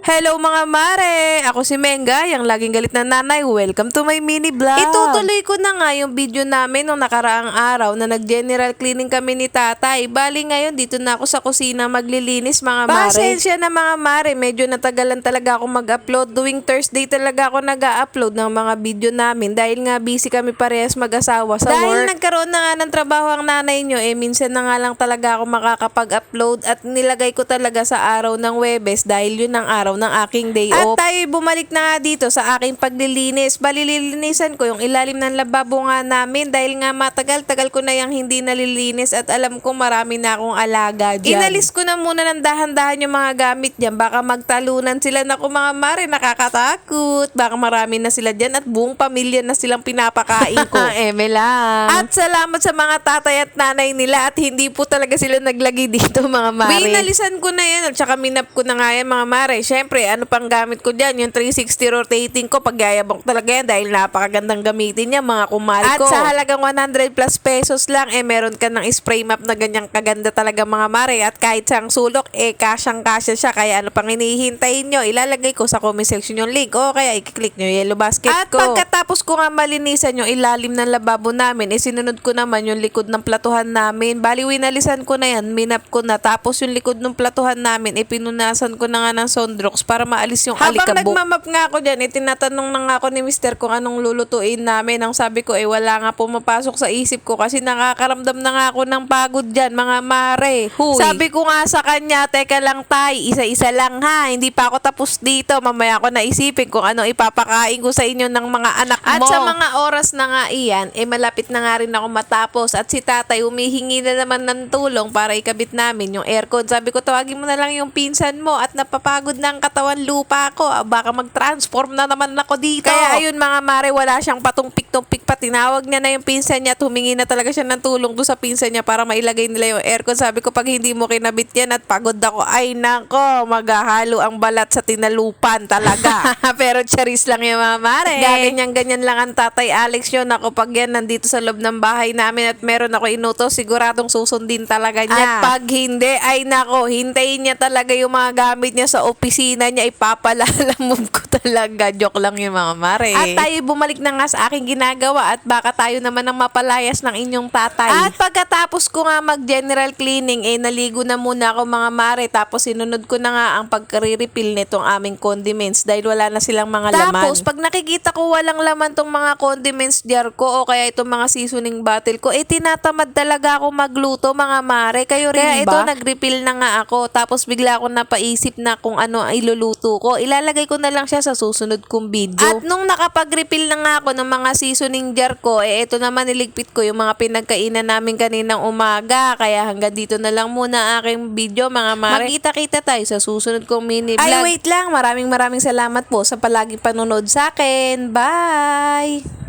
Hello mga mare! Ako si Menga, yung laging galit na nanay. Welcome to my mini vlog. Itutuloy ko na nga yung video namin nung nakaraang araw na nag-general cleaning kami ni tatay. Bali ngayon dito na ako sa kusina maglilinis mga mare. Pasensya na mga mare, medyo natagalan talaga ako mag-upload. Tuwing Thursday talaga ako nag-upload ng mga video namin dahil nga busy kami parehas mag-asawa sa work. Dahil nagkaroon na nga ng trabaho ang nanay nyo, minsan na nga lang talaga ako makakapag-upload at nilagay ko talaga sa araw ng Webes dahil yun ang araw ng aking day off. At tayo bumalik na nga dito sa aking paglilinis. Balilinisan ko yung ilalim ng lababo nga namin dahil nga matagal-tagal ko na yung hindi nalilinis at alam ko marami na akong alaga dyan. Inalis ko na muna ng dahan-dahan yung mga gamit dyan. Baka magtalunan sila. Naku mga mare, nakakatakot. Baka marami na sila dyan at buong pamilya na silang pinapakain ko. Lang. At salamat sa mga tatay at nanay nila at hindi po talaga sila naglagi dito mga mare. Binalisan ko na yan at saka minap ko na nga yan mga mare. Siyempre, ano pang gamit ko dyan? Yung 360 rotating ko, pagyayabok talaga yan dahil napakagandang gamitin niya mga kumari ko. At sa halagang 100 plus pesos lang, meron ka ng spray map na ganyang kaganda talaga mga mare. At kahit siyang sulok, kasyang-kasya siya. Kaya ano pang hinihintayin nyo? Ilalagay ko sa comment section yung link o kaya i-click nyo yung yellow basket ko. At pagkatapos ko nga malinisan yung ilalim ng lababo namin, sinunod ko naman yung likod ng platuhan namin. Bali, winalisan ko na yan, minap ko na. Tapos yung likod ng platuhan namin, pinunasan ko na nga ng Sondrox para maalis yung alikabok. Habang nagmamap nga ako dyan, tinatanong na nga ako ni Mr. kung anong lulutuin namin. Ang sabi ko, wala nga pumapasok sa isip ko kasi nakakaramdam na nga ako ng pagod dyan, mga mare. Huy. Sabi ko nga sa kanya, teka lang tay, isa-isa lang ha, hindi pa ako tapos dito. Mamaya ako naisipin kung ano ipapakain ko sa inyo ng mga anak mo. At sa mga oras na nga iyan, malapit na nga rin ako matapos at si tatay humihingi na naman ng tulong para ikabit namin yung aircon. Sabi ko, tawagin mo na lang yung pinsan mo at napapagod na ang katawan lupa ko. Baka mag-transform na naman ako dito. Kaya ayun mga mare, wala siyang patumpik-tumpik pa. Tinawag niya na yung pinsan niya at humingi na talaga siya ng tulong doon sa pinsan niya para mailagay nila yung aircon. Sabi ko, pag hindi mo kinabit yan at pagod ako, ay nako, maghahalo ang balat sa tinalupan talaga. Pero charis lang yung mga mare. Ganyan-ganyan lang ang tatay Alex yun. Ako pag yan nandito sa loob ng bahay namin at meron ako inutos, siguradong susundin talaga niya. At pag hindi, ay nako, hintayin niya talaga yung mga gamit niya sa opisina niya, ipapalalamove ko talaga. Joke lang yung mga mare. At tayo bumalik na nga sa aking ginagawa at baka tayo naman ang mapalayas ng inyong tatay. At pagkatapos ko nga mag-general cleaning, naligo na muna ako mga mare. Tapos sinunod ko na nga ang pagkare-refill nitong aming condiments dahil wala na silang mga laman. Tapos pag nakikita ko walang laman tong mga condiments jar ko o kaya itong mga seasoning bottle ko, tinatamad talaga ako magluto mga mare. Kayo rin kaya ba? Ito, nag-refill na nga ako. Tapos bigla ako napaisip na kung ano ang iluluto ko. Ilalagay ko na lang siya sa susunod kong video. At nung nakapag-refill na nga ako ng mga seasoning jar ko, ito naman niligpit ko yung mga pinagkainan namin kaninang umaga. Kaya hanggang dito na lang muna aking video mga mare. Magkita-kita tayo sa susunod kong mini vlog. Ay wait lang, maraming salamat po sa palaging panonood sa akin. Bye!